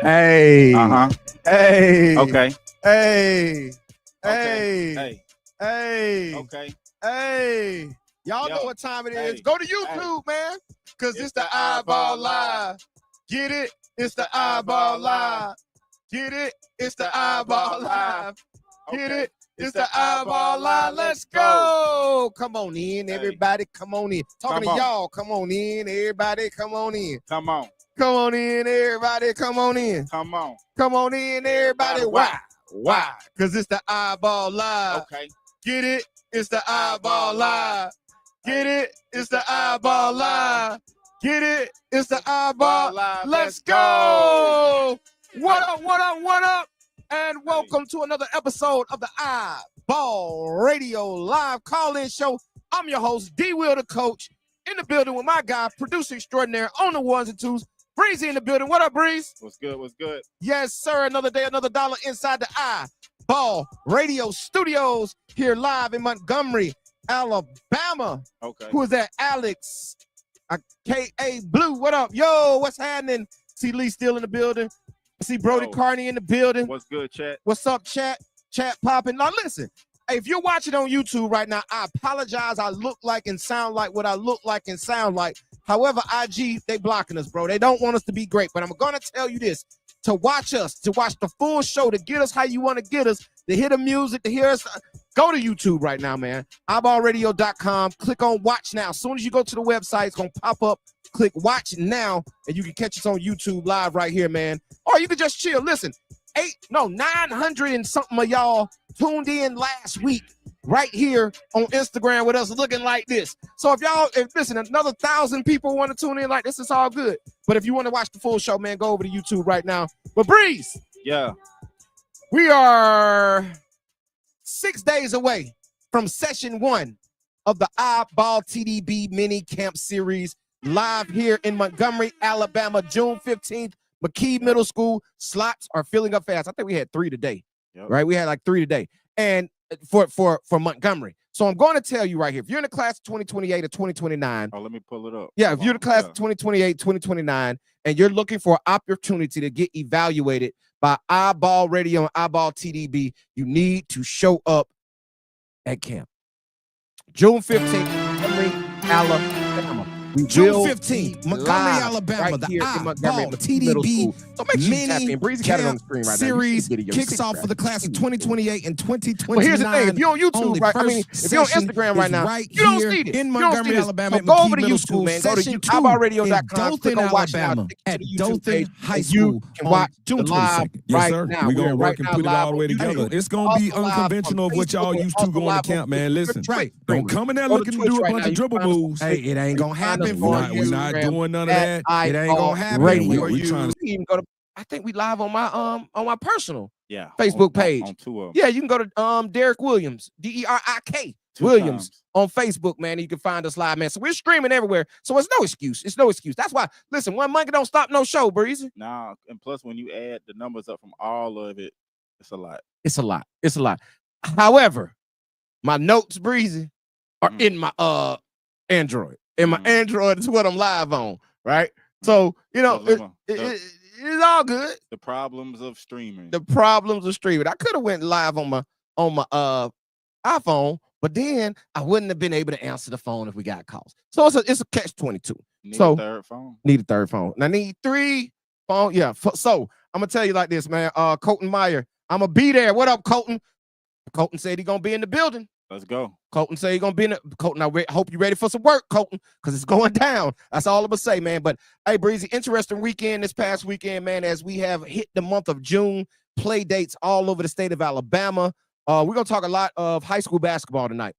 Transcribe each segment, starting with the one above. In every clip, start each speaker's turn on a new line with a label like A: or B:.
A: Hey. Hey.
B: Okay.
A: Hey.
B: Okay.
A: Hey. Hey.
B: Okay.
A: Hey. Y'all know what time it is. Go to YouTube, man. Because it's the iBall Live. Get it? It's the iBall Live. Get it? It's the iBall Live. Get it? It's the iBall Live. Let's go. Come on in, everybody. Come on in. Talking to y'all. Come on in, everybody. Come on in.
B: Come on.
A: Come on in, everybody. Come on in.
B: Come on.
A: Come on in, everybody. Why? Why? Because it's the iBall Live.
B: Okay.
A: Get it? It's the iBall Live. Get it? It's the iBall Live. Get it? It's the iBall Live. Let's go. What up, what up, what up? And welcome to another episode of the iBall Radio Live Call-In Show. I'm your host, D-Will the Coach, in the building with my guy, producer extraordinaire on the ones and twos, Breezy in the building. What up, Breeze?
B: What's good? What's good?
A: Yes, sir. Another day, another dollar inside the iBall Radio Studios here live in Montgomery, Alabama.
B: Okay.
A: Who is that? Alex, K.A. Blue. What up? Yo, what's happening? See Lee still in the building. I see Brody Carney in the building.
B: What's good, chat?
A: What's up, chat? Chat popping. Now, listen. Hey, if you're watching on YouTube right now, I apologize. I look like and sound like what I look like and sound like. However, IG, they blocking us, bro. They don't want us to be great. But I'm going to tell you this. To watch us, to watch the full show, to get us how you want to get us, to hear the music, to hear us, go to YouTube right now, man. iBallradio.com. Click on Watch Now. As soon as you go to the website, it's going to pop up. Click Watch Now, and you can catch us on YouTube live right here, man. Or you can just chill. Listen, 900 and something of y'all tuned in last week right here on Instagram with us looking like this. So listen, another 1,000 people want to tune in like this, it's all good. But if you want to watch the full show, man, go over to YouTube right now. But Breeze,
B: yeah,
A: we are 6 days away from session 1 of the iBall TDB mini camp series live here in Montgomery, Alabama, June 15th. McKee Middle School slots are filling up fast. I think we had 3 today, right? We had like 3 today, and for Montgomery. So I'm going to tell you right here, if you're in the class of 2028 or 2029.
B: Oh, let me pull it up.
A: Yeah, if you're in the class of 2028, 2029, and you're looking for an opportunity to get evaluated by iBall Radio and iBall TDB, you need to show up at camp. June 15th, Montgomery, Alabama. June 15th, Montgomery, Alabama, the iBall TDB mini camp series kicks off for the class of 2028 and 2029. But here's the thing, if you're on YouTube, right? I mean, if you're on Instagram right now, you don't see it. In Montgomery, Alabama, go over to YouTube, man. Go to iBallradio.com. Click on Watch Now. At Dothan High School. You can watch June 22nd.
C: Yes, sir. We're going to work and put it all the way together. It's going to be unconventional of what y'all used to going to camp, man. Listen, don't come in there looking to do a bunch of dribble moves.
A: Hey, it ain't going to happen.
C: We're not doing none of that.
A: It ain't gonna happen.
C: We trying to
A: even go to. I think we live on my personal
B: Facebook
A: page.
B: On 2 of them.
A: Yeah, you can go to Derek Williams, Derik Williams on Facebook, man. You can find us live, man. So we're streaming everywhere. So it's no excuse. It's no excuse. That's why. Listen, one monkey don't stop no show, Breezy.
B: Nah, and plus when you add the numbers up from all of it, it's a lot.
A: It's a lot. It's a lot. However, my notes, Breezy, are in my Android. And my Android is what I'm live on, right? So, you know, it's all good.
B: The problems of streaming.
A: The problems of streaming. I could have went live on my iPhone, but then I wouldn't have been able to answer the phone if we got calls. So it's a catch-22.
B: Need a third phone.
A: Need a third phone. And I need 3 phones. Yeah. So I'm gonna tell you like this, man. Colton Meyer, I'm gonna be there. What up, Colton? Colton said he's gonna be in the building.
B: Let's go.
A: Colton say he's gonna be in it. Colton, I hope you're ready for some work, Colton, because it's going down. That's all I'm gonna say, man. But hey, Breezy, interesting weekend this past weekend, man, as we have hit the month of June, play dates all over the state of Alabama. We're gonna talk a lot of high school basketball tonight.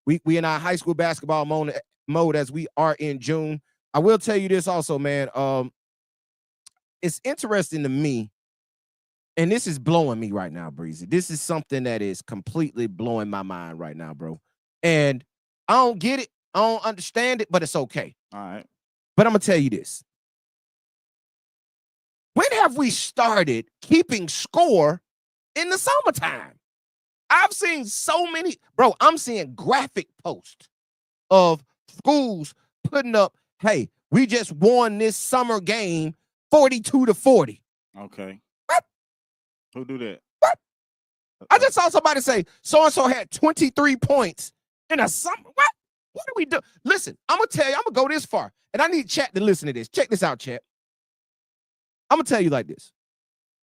A: We in our high school basketball mode as we are in June. I will tell you this also, man. It's interesting to me. And this is blowing me right now, Breezy. This is something that is completely blowing my mind right now, bro. And I don't get it. I don't understand it, but it's okay.
B: All right.
A: But I'm going to tell you this. When have we started keeping score in the summertime? I've seen so many. Bro, I'm seeing graphic posts of schools putting up, hey, we just won this summer game 42-40.
B: Okay.
A: What?
B: Who do that?
A: What? I just saw somebody say so-and-so had 23 points in a summer. What? What do we do? Listen, I'm going to tell you, I'm going to go this far. And I need chat to listen to this. Check this out, chat. I'm going to tell you like this.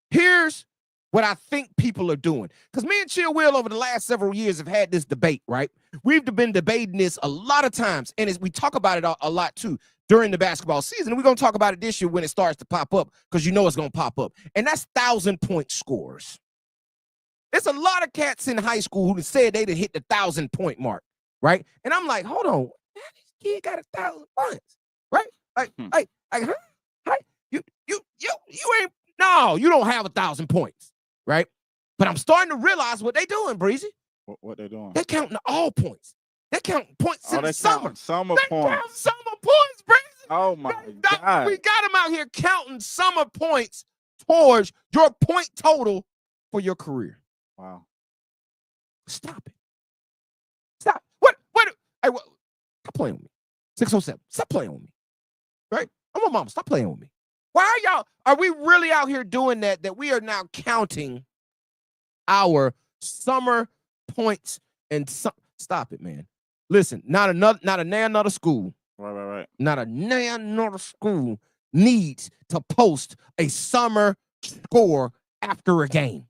A: Here's what I think people are doing. Because me and Chill Will over the last several years have had this debate, right? We've been debating this a lot of times. And we talk about it a lot, too, during the basketball season. And we're going to talk about it this year when it starts to pop up, because you know it's going to pop up. And that's 1,000-point scores. There's a lot of cats in high school who said they'd hit the 1,000-point mark, right? And I'm like, hold on, this kid got 1,000 points, right? Like, huh? You ain't, no, you don't have 1,000 points, right? But I'm starting to realize what they doing, Breezy.
B: What they doing?
A: They counting all points. They count points in the summer.
B: Summer
A: they
B: points.
A: Count summer points, Breezy.
B: Oh my God.
A: We got them out here counting summer points towards your point total for your career.
B: Wow.
A: Stop it. Stop. What? Hey, what? Stop playing with me. 607. Stop playing with me. Right? I'm a mama. Stop playing with me. Why are we really out here doing that we are now counting our summer points and stop it, man. Listen, not another school.
B: Right.
A: Not another school needs to post a summer score after a game.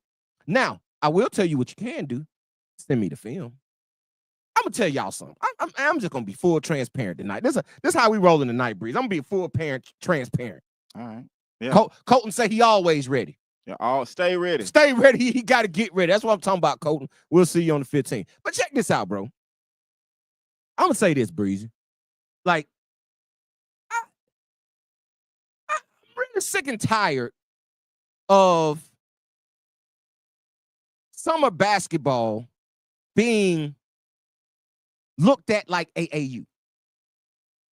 A: Now, I will tell you what you can do. Send me the film. I'm gonna tell y'all something. I'm just gonna be full transparent tonight. This is how we rolling tonight, Breeze. I'm gonna be full transparent.
B: All right. Yeah.
A: Colton say he always ready.
B: Yeah. Stay ready.
A: Stay ready. He got to get ready. That's what I'm talking about, Colton. We'll see you on the 15th. But check this out, bro. I'm gonna say this, Breezy. Like, I'm really sick and tired of summer basketball being looked at like AAU,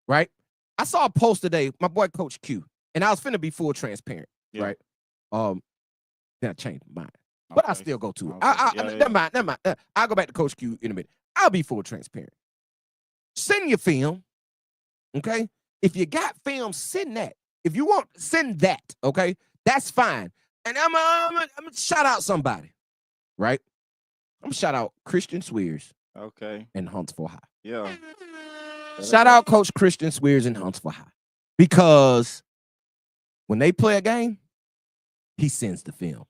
A: right? I saw a post today, my boy Coach Q, and I was finna be full transparent, right? Then I changed my mind, but I still go to it. Never mind. I'll go back to Coach Q in a minute. I'll be full transparent. Send your film, okay? If you got film, send that. If you want, send that, okay? That's fine. And I'm gonna shout out somebody, right? I'm gonna shout out Christian Swears.
B: Okay.
A: In Huntsville High.
B: Yeah.
A: Shout out Coach Christian Swears in Huntsville High. Because when they play a game, he sends the film.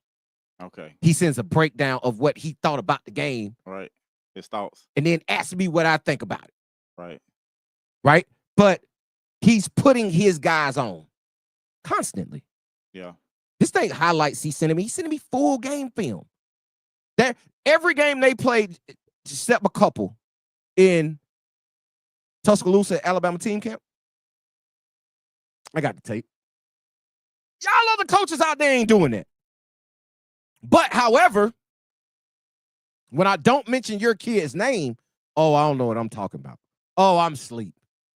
B: Okay.
A: He sends a breakdown of what he thought about the game.
B: Right. His thoughts.
A: And then asks me what I think about it.
B: Right.
A: Right? But he's putting his guys on constantly.
B: Yeah.
A: This thing highlights he's sending me. He's sending me full game film. Every game they played, except a couple, in Tuscaloosa, Alabama team camp, I got the tape. Y'all other coaches out there ain't doing that. But, however, when I don't mention your kid's name, oh, I don't know what I'm talking about. Oh, I'm asleep.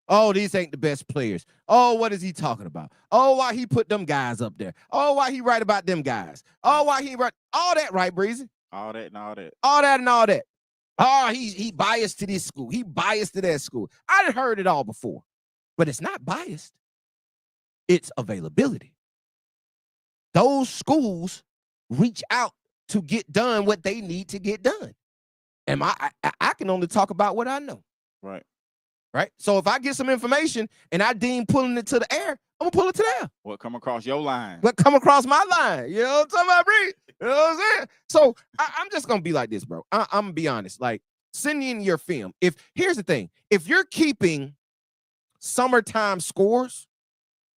A: Oh, these ain't the best players. Oh, what is he talking about? Oh, why he put them guys up there? Oh, why he write about them guys? Oh, why he write all that, right, Breezy?
B: All that and all that.
A: All that and all that. Oh, he biased to this school. He biased to that school. I've heard it all before. But it's not biased. It's availability. Those schools reach out to get done what they need to get done. And I can only talk about what I know.
B: Right.
A: Right? So if I get some information and I deem pulling it to the air, I'm going to pull it to the air.
B: What come across your line?
A: What come across my line? You know what I'm talking about, Bree? You know what I'm saying? So I'm just going to be like this, bro. I'm going to be honest. Like, send in your film. Here's the thing. If you're keeping summertime scores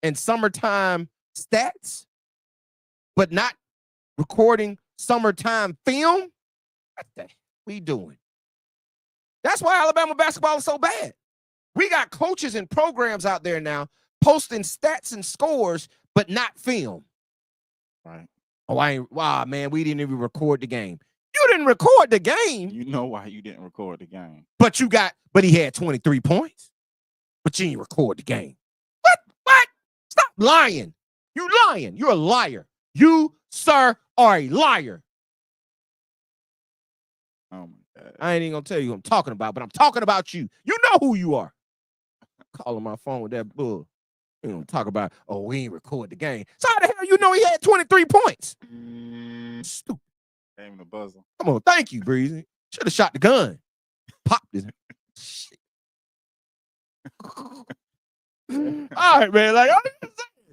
A: and summertime stats, but not recording summertime film, what the hell we doing? That's why Alabama basketball is so bad. We got coaches and programs out there now posting stats and scores, but not film.
B: Right.
A: Oh, wow, man, we didn't even record the game. You didn't record the game.
B: You know why you didn't record the game.
A: But he had 23 points. But you didn't record the game. What? Stop lying. You lying. You're a liar. You, sir, are a liar.
B: Oh, my God.
A: I ain't even going to tell you who I'm talking about, but I'm talking about you. You know who you are. Calling my phone with that bull. You know, talk about, oh, we ain't record the game. So how the hell you know he had 23 points? Stupid.
B: Aim the buzzer.
A: Come on, thank you, Breezy. Should have shot the gun. Popped it. Shit. All right, man. Like,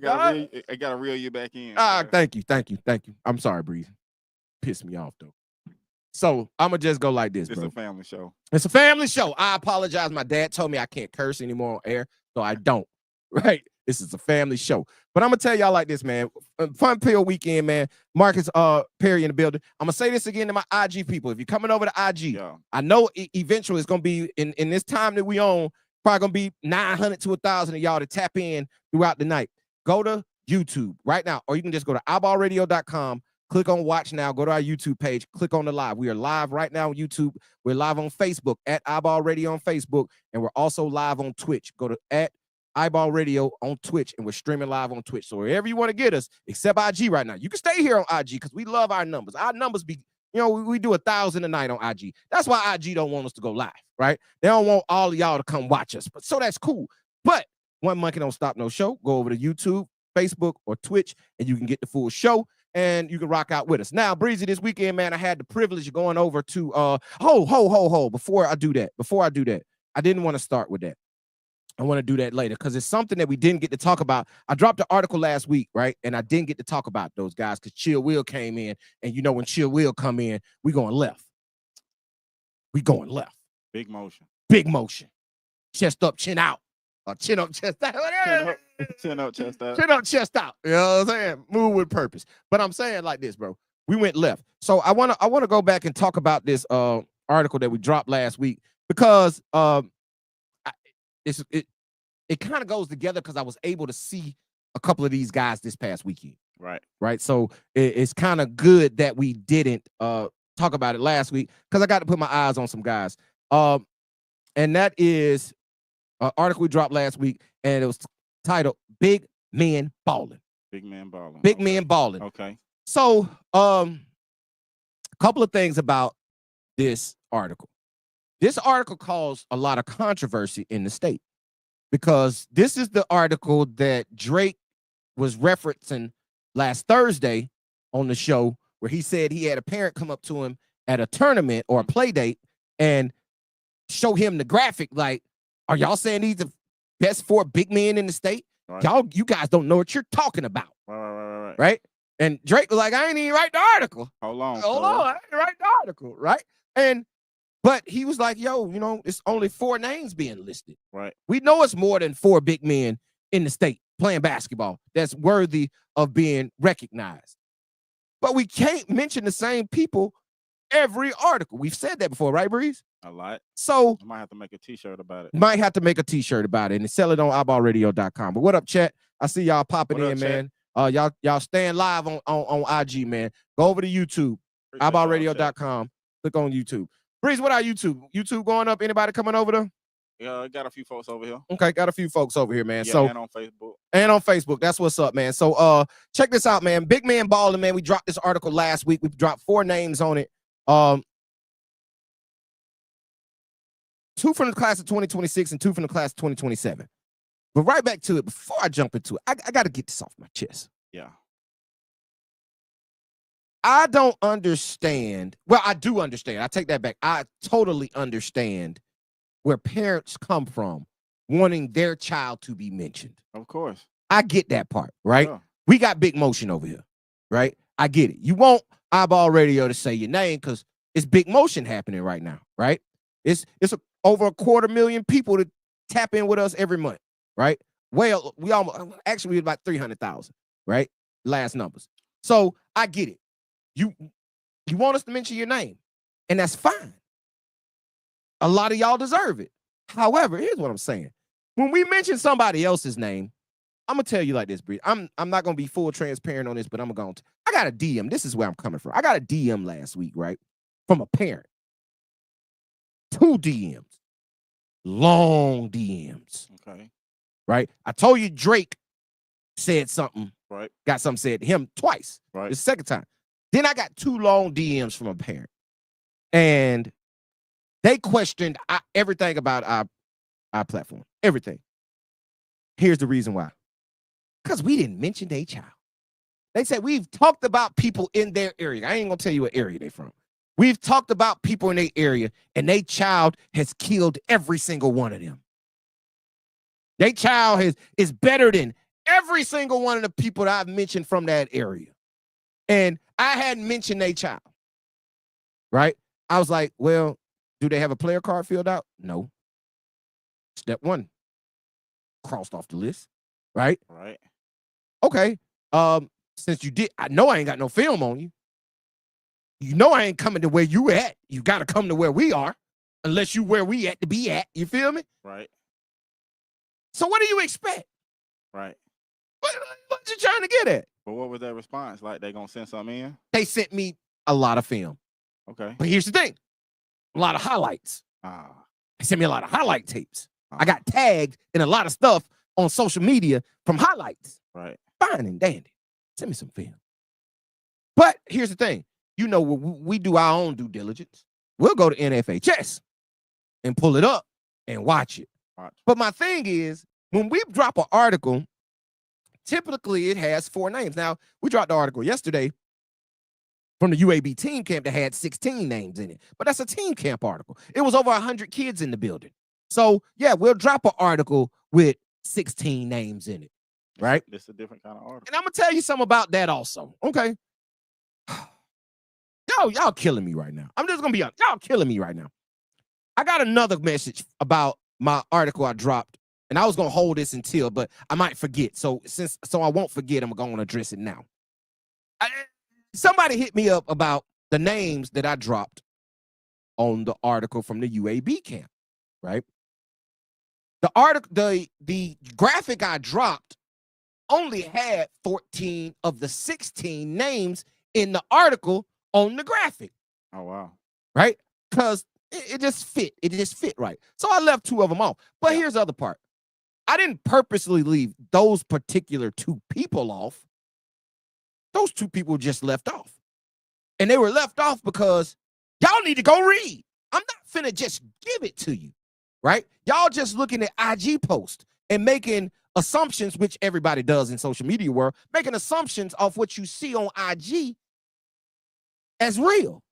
B: I gotta reel you back in.
A: Thank you. I'm sorry, Breezy. Pissed me off though. So I'm gonna just go like this, bro.
B: It's a family show.
A: It's a family show. I apologize. My dad told me I can't curse anymore on air, so I don't. Right? This is a family show. But I'm gonna tell y'all like this, man. Fun Pill weekend, man. Marcus Perry in the building. I'm gonna say this again to my IG people. If you're coming over to IG, I know eventually it's gonna be in this time that we own, probably gonna be 900 to 1,000 of y'all to tap in throughout the night. Go to YouTube right now, or you can just go to iBallRadio.com. Click on watch now. Go to our YouTube page. Click on the live. We are live right now on YouTube. We're live on Facebook at iBall Radio on Facebook, and we're also live on Twitch. Go to at iBall Radio on Twitch, and we're streaming live on Twitch. So wherever you want to get us, except IG right now, you can stay here on IG because we love our numbers. Our numbers be, we do 1,000 a night on IG. That's why IG don't want us to go live, right? They don't want all of y'all to come watch us, but so that's cool. But One Monkey Don't Stop No Show. Go over to YouTube, Facebook, or Twitch, and you can get the full show. And you can rock out with us. Now, Breezy, this weekend, man, I had the privilege of going over to Before I do that, I didn't want to start with that. I want to do that later because it's something that we didn't get to talk about. I dropped an article last week, right? And I didn't get to talk about those guys because Chill Will came in. And when Chill Will come in, we going left.
B: Big motion.
A: Chest up, chin out. Or chin up, chest out.
B: Chin up, chest out.
A: Chin up, chest out. You know what I'm saying? Move with purpose. But I'm saying like this, bro. We went left. So I wanna go back and talk about this article that we dropped last week because it kind of goes together because I was able to see a couple of these guys this past weekend. Right. So it's kind of good that we didn't talk about it last week because I got to put my eyes on some guys. And that is an article we dropped last week, and it was titled Big Men Ballin'.
B: Big Men Ballin'.
A: Big Men Ballin'.
B: Okay.
A: So a couple of things about this article. This article caused a lot of controversy in the state because this is the article that Drake was referencing last Thursday on the show where he said he had a parent come up to him at a tournament or a play date and show him the graphic like, are y'all saying these are best 4 big men in the state? Right. You guys don't know what you're talking about. Right? And Drake was like, I ain't even write the article.
B: Hold on,
A: I ain't write the article, right? But he was like, yo, it's only 4 names being listed.
B: Right.
A: We know it's more than 4 big men in the state playing basketball that's worthy of being recognized. But we can't mention the same people every article. We've said that before, right, Breeze?
B: A lot.
A: So
B: I might have to make a t-shirt about it.
A: Might have to make a t-shirt about it and sell it on iBallRadio.com. But what up, chat? I see y'all popping in, man. Y'all staying live on IG, man. Go over to YouTube, iBallRadio.com. Click on YouTube. Breeze, what are YouTube? YouTube going up? Anybody coming over there?
B: Yeah, got a few folks over here.
A: Okay, got a few folks over here, man.
B: Yeah,
A: so
B: and on Facebook.
A: And on Facebook. That's what's up, man. So check this out, man. Big Man Ballin', man. We dropped this article last week. We dropped 4 names on it. 2 from the class of 2026 and 2 from the class of 2027. But right back to it, before I jump into it, I got to get this off my chest.
B: Yeah.
A: I don't understand. Well, I do understand. I take that back. I totally understand where parents come from wanting their child to be mentioned.
B: Of course.
A: I get that part, right?
B: Yeah.
A: We got big motion over here, right? I get it. You want iBall Radio to say your name because it's big motion happening right now, right? It's over 250,000 people to tap in with us every month, right? Well, we about 300,000, right? Last numbers. So I get it. You want us to mention your name, and that's fine. A lot of y'all deserve it. However, here's what I'm saying. When we mention somebody else's name, I'm gonna tell you like this, Bree. I'm not gonna be full transparent on this, but I'm going to. I got a DM. This is where I'm coming from. I got a DM last week, right? From a parent. 2 DMs. Long DMs.
B: Okay.
A: Right? I told you Drake said something.
B: Right.
A: Got something said to him twice.
B: Right.
A: The second time. Then I got 2 long DMs from a parent. And they questioned everything about our platform. Everything. Here's the reason why. Because we didn't mention their child. They said we've talked about people in their area. I ain't gonna tell you what area they from. We've talked about people in their area, and their child has killed every single one of them. Their child is better than every single one of the people that I've mentioned from that area. And I hadn't mentioned their child. Right? I was like, well, do they have a player card filled out? No. Step one. Crossed off the list. Right?
B: Right.
A: Okay. Since you did, I know I ain't got no film on you. You know I ain't coming to where you at. You got to come to where we are, unless you where we at to be at. You feel me?
B: Right.
A: So what do you expect?
B: Right.
A: What you trying to get at?
B: But what was their response? Like they gonna send something in?
A: They sent me a lot of film.
B: Okay.
A: But here's the thing. A lot of highlights. They sent me a lot of highlight tapes. I got tagged in a lot of stuff on social media from highlights.
B: Right.
A: Fine and dandy. Send me some film. But here's the thing. You know, we do our own due diligence. We'll go to NFHS and pull it up and watch it. But my thing is, when we drop an article, typically it has 4 names. Now, we dropped the article yesterday from the UAB team camp that had 16 names in it. But that's a team camp article. It was over 100 kids in the building. So, yeah, we'll drop an article with 16 names in it, right?
B: It's a different kind of article.
A: And I'm going to tell you something about that also, okay? Y'all killing me right now. I'm just going to be honest. Y'all killing me right now. I got another message about my article I dropped, and I was going to hold this until, but I might forget. So I won't forget, I'm going to address it now. Somebody hit me up about the names that I dropped on the article from the UAB camp, right? The article, the graphic I dropped only had 14 of the 16 names in the article on the graphic.
B: Oh, wow.
A: Right? Because it just fit. It just fit right. So I left 2 of them off. But here's the other part. I didn't purposely leave those particular 2 people off. Those 2 people just left off. And they were left off because y'all need to go read. I'm not finna just give it to you. Right? Y'all just looking at IG posts and making assumptions, which everybody does in social media world, making assumptions off what you see on IG as real.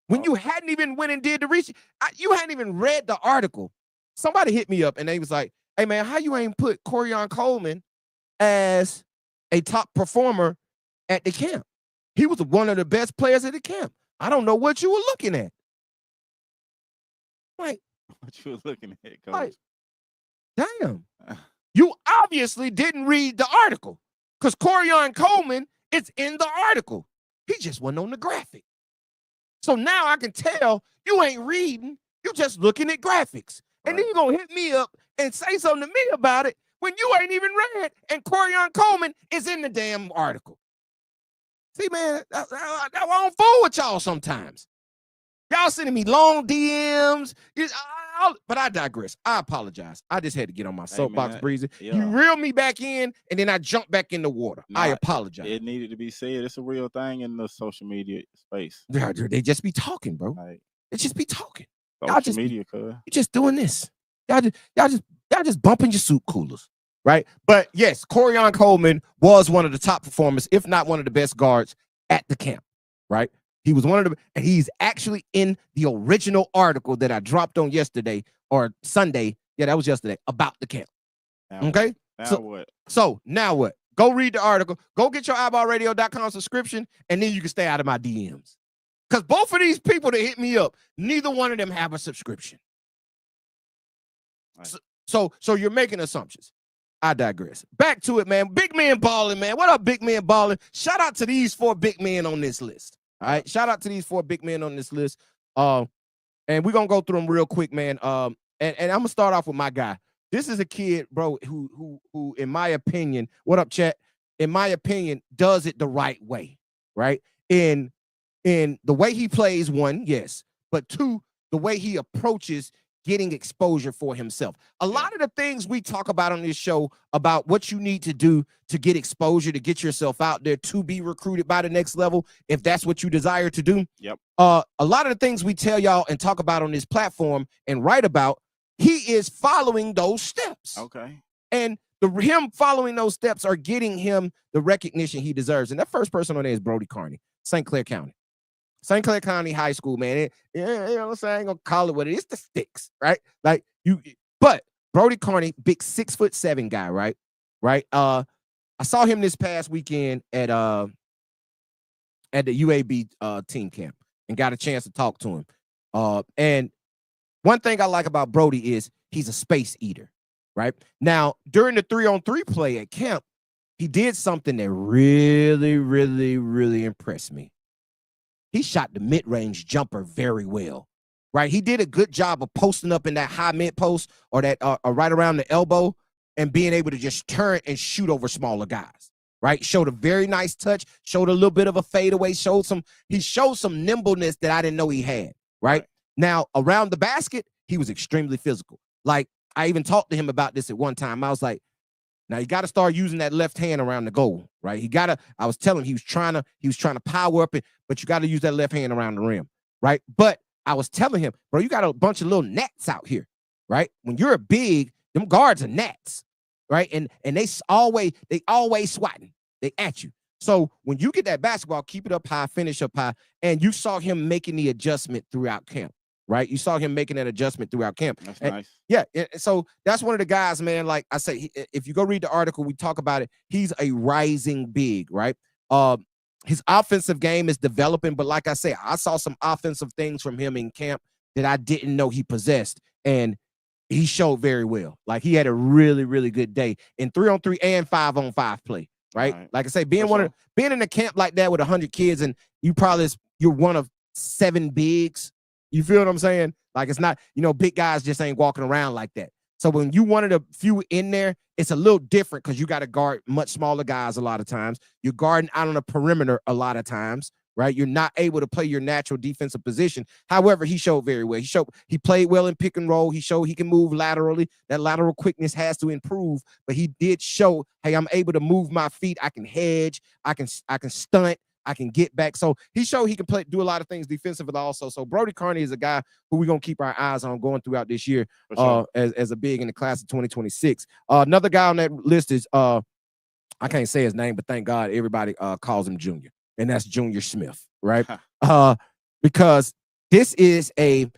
A: When you hadn't even went and did the research, you hadn't even read the article. Somebody hit me up and they was like, hey man, how you ain't put Corian Coleman as a top performer at the camp? He was one of the best players at the camp. I don't know what you were looking at. Like,
B: what you were looking at, Coach?
A: Like, damn. You obviously didn't read the article because Corian Coleman is in the article. He just wasn't on the graphic. So now I can tell you ain't reading. You just looking at graphics. And then you're going to hit me up and say something to me about it when you ain't even read and Corian Coleman is in the damn article. See, man, I won't fool with y'all sometimes. Y'all sending me long DMs. But I digress. I apologize. I just had to get on my soapbox, Breezy. Yeah. You reel me back in, and then I jump back in the water. I apologize.
B: It needed to be said. It's a real thing in the social media space.
A: They just be talking, bro. They just be talking.
B: Social media, cuz.
A: You just doing this. Y'all just bumping your soup coolers, right? But yes, Corian Coleman was one of the top performers, if not one of the best guards at the camp, right? He was one of them, and he's actually in the original article that I dropped on yesterday or Sunday. Yeah, that was yesterday, about the camp. Okay?
B: Now what?
A: So now what? Go read the article. Go get your iBallRadio.com subscription, and then you can stay out of my DMs. Because both of these people that hit me up, neither one of them have a subscription. Right. So you're making assumptions. I digress. Back to it, man. Big man balling, man. What up, big man balling? Shout out to these 4 big men on this list. All right. Shout out to these 4 big men on this list. And we're gonna go through them real quick, man. And I'm gonna start off with my guy. This is a kid, bro, who in my opinion, what up, chat? In my opinion, does it the right way, right? In the way he plays, 1, yes, but 2, the way he approaches getting exposure for himself. A lot of the things we talk about on this show about what you need to do to get exposure, to get yourself out there, to be recruited by the next level, if that's what you desire to do.
B: Yep.
A: A lot of the things we tell y'all and talk about on this platform and write about, he is following those steps.
B: Okay.
A: And him following those steps are getting him the recognition he deserves. And that first person on there is Brody Carney, St. Clair County. St. Clair County High School, man. You know what I'm saying? I ain't gonna call it what it is. The sticks, right? Like but Brody Carney, big 6'7" guy, right? Right. I saw him this past weekend at the UAB team camp and got a chance to talk to him. And one thing I like about Brody is he's a space eater, right? Now, during the 3-on-3 play at camp, he did something that really, really, really impressed me. He shot the mid-range jumper very well, right? He did a good job of posting up in that high mid post or that right around the elbow and being able to just turn and shoot over smaller guys, right? Showed a very nice touch, showed a little bit of a fadeaway, he showed some nimbleness that I didn't know he had, right? Now, around the basket, he was extremely physical. Like, I even talked to him about this at one time. I was like, now you got to start using that left hand around the goal, right? I was telling him he was trying to power up it, but you got to use that left hand around the rim, right? But I was telling him, bro, you got a bunch of little gnats out here, right? When you're a big, them guards are gnats, right? And they always swatting. They at you. So when you get that basketball, keep it up high, finish up high. And you saw him making the adjustment throughout camp, right? You saw him making that adjustment throughout camp.
B: That's nice.
A: Yeah. So that's one of the guys, man. Like I say, if you go read the article, we talk about it. He's a rising big, right? His offensive game is developing, but like I say, I saw some offensive things from him in camp that I didn't know he possessed. And he showed very well. Like he had a really, really good day in 3-on-3 and 5-on-5 play, right? Like I say, being in a camp like that with 100 kids and you're one of 7 bigs. You feel what I'm saying? Like it's not, big guys just ain't walking around like that. So when you one of the few in there, it's a little different because you got to guard much smaller guys a lot of times. You're guarding out on the perimeter a lot of times, right? You're not able to play your natural defensive position. However, he showed very well. He played well in pick and roll. He showed he can move laterally. That lateral quickness has to improve, but he did show, hey, I'm able to move my feet. I can hedge. I can stunt. I can get back. So he showed he can do a lot of things defensively also. So Brody Carney is a guy who we're going to keep our eyes on going throughout this year as a big in the class of 2026. Another guy on that list is, I can't say his name, but thank God everybody calls him Junior. And that's Junior Smith, right? Because this is I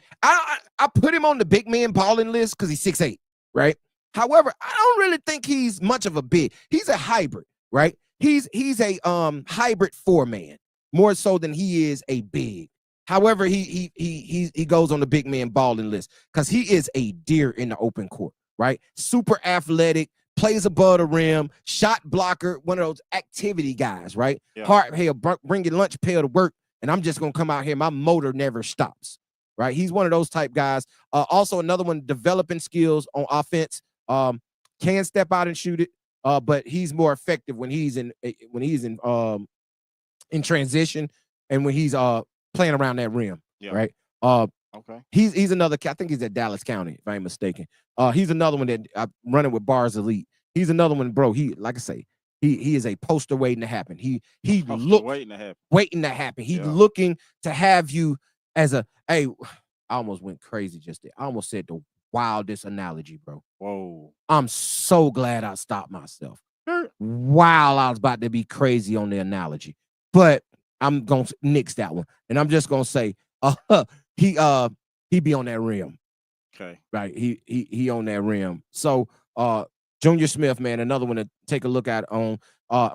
A: put him on the big man balling list because he's 6'8", right? However, I don't really think he's much of a big. He's a hybrid, right? He's a hybrid 4-man more so than he is a big. However, he goes on the big man balling list because he is a deer in the open court, right? Super athletic, plays above the rim, shot blocker, one of those activity guys, right?
B: Yeah.
A: Hard, hey, bring your lunch pail to work, and I'm just gonna come out here. My motor never stops, right? He's one of those type guys. Also, another one developing skills on offense. Can step out and shoot it. But he's more effective when he's in transition and when he's playing around that rim, right?
B: Okay.
A: He's another. I think he's at Dallas County, if I ain't mistaken. He's another one that I'm running with Bars Elite. He's another one, bro. He, like I say, he is a poster waiting to happen. He look waiting to happen. He's looking to have you as a. Hey, I almost went crazy just there. I almost said the wildest analogy, bro.
B: Whoa.
A: I'm so glad I stopped myself. Wow, I was about to be crazy on the analogy. But I'm going to nix that one. And I'm just going to say he be on that rim.
B: Okay.
A: Right. He on that rim. So Junior Smith, man, another one to take a look at on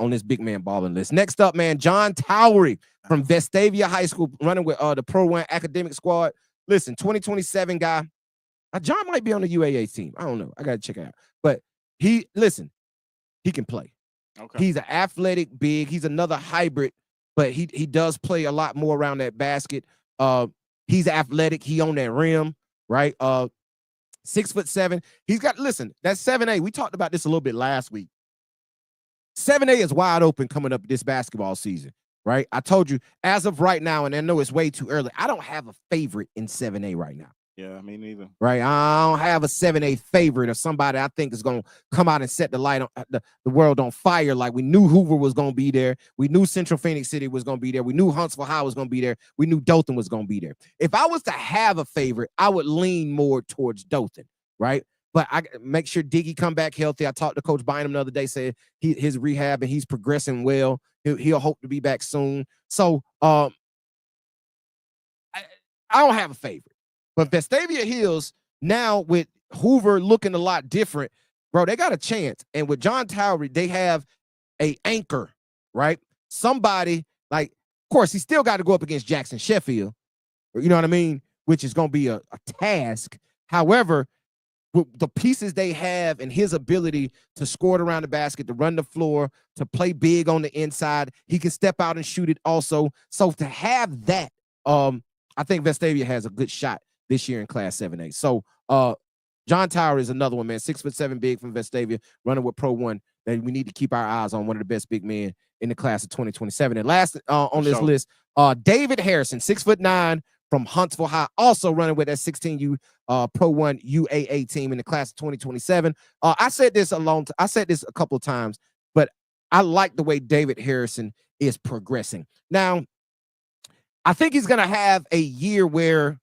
A: this big man balling list. Next up, man, John Towery from Vestavia High School, running with the Pro 1 academic squad. Listen, 2027 guy. John might be on the UAA team. I don't know. I got to check it out. But he can play.
B: Okay.
A: He's an athletic big. He's another hybrid, but he does play a lot more around that basket. He's athletic. He on that rim, right? 6'7". He's got, listen, that's 7A. We talked about this a little bit last week. 7A is wide open coming up this basketball season, right? I told you, as of right now, and I know it's way too early, I don't have a favorite in 7A right now.
B: Yeah, me neither.
A: Right, I don't have a 7A favorite or somebody I think is going to come out and set the light on the world on fire. Like we knew Hoover was going to be there. We knew Central Phoenix City was going to be there. We knew Huntsville High was going to be there. We knew Dothan was going to be there. If I was to have a favorite, I would lean more towards Dothan, right? but I make sure Diggy come back healthy. I talked to Coach Bynum the other day, said his rehab and he's progressing well. He'll hope to be back soon. So I don't have a favorite, but Vestavia Hills now with Hoover looking a lot different, bro, they got a chance. And with John Towery, they have a anchor, right? Somebody like, of course, he still got to go up against Jackson Sheffield, you know what I mean? Which is going to be a task. However, with the pieces they have and his ability to score it around the basket, to run the floor, to play big on the inside, he can step out and shoot it also. So to have that, I think Vestavia has a good shot this year in Class 7A. So John Tower is another one, man. 6'7" big from Vestavia, running with Pro 1. That we need to keep our eyes on, one of the best big men in the class of 2027. And last on this list, David Harrison, 6'9" from Huntsville High, also running with that 16U Pro 1 UAA team in the class of 2027. I said this a couple of times, but I like the way David Harrison is progressing. Now, I think he's going to have a year where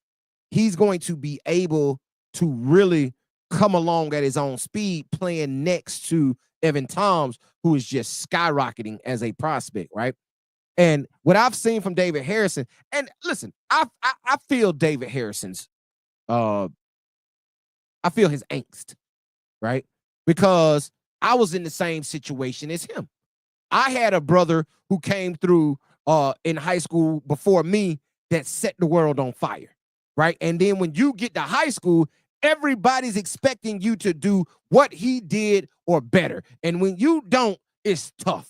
A: he's going to be able to really come along at his own speed, playing next to Evan Toms, who is just skyrocketing as a prospect, right? And what I've seen from David Harrison, and listen, I feel David Harrison's, I feel his angst, right? Because I was in the same situation as him. I had a brother who came through in high school before me that set the world on fire, right? And then when you get to high school, everybody's expecting you to do what he did or better. And when you don't, it's tough.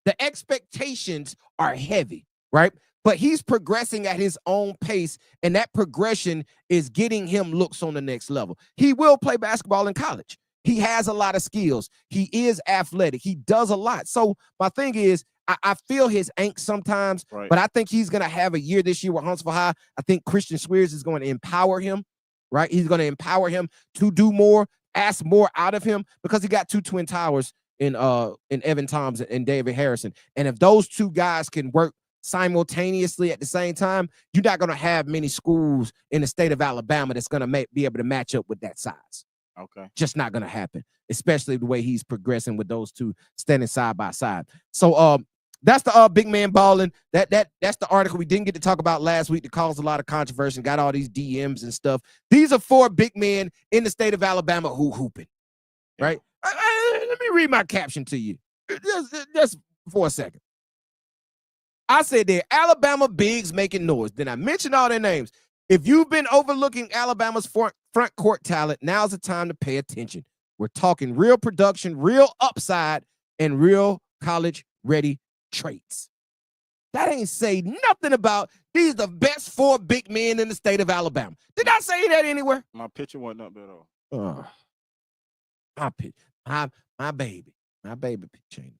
A: The expectations are heavy, right? But he's progressing at his own pace, and that progression is getting him looks on the next level. He will play basketball in college. He has a lot of skills. He is athletic. He does a lot. So my thing is, I feel his angst sometimes, right, but I think he's going to have a year this year with Huntsville High. I think Christian Swears is going to empower him, right? He's going to empower him to do more, ask more out of him, because he got two twin towers in Evan Toms and David Harrison. And if those two guys can work simultaneously at the same time, you're not going to have many schools in the state of Alabama that's going to be able to match up with that size.
B: Okay.
A: Just not going to happen, especially the way he's progressing with those two standing side by side. So that's the big man balling. That's the article we didn't get to talk about last week that caused a lot of controversy and got all these DMs and stuff. These are 4 big men in the state of Alabama who hooping, right? Let me read my caption to you just for a second. I said they're Alabama bigs making noise. Then I mentioned all their names. If you've been overlooking Alabama's front court talent, now's the time to pay attention. We're talking real production, real upside, and real college-ready traits. That ain't say nothing about these are the best 4 big men in the state of Alabama. Did I say that anywhere?
B: My picture wasn't up at all.
A: My baby pitch ain't.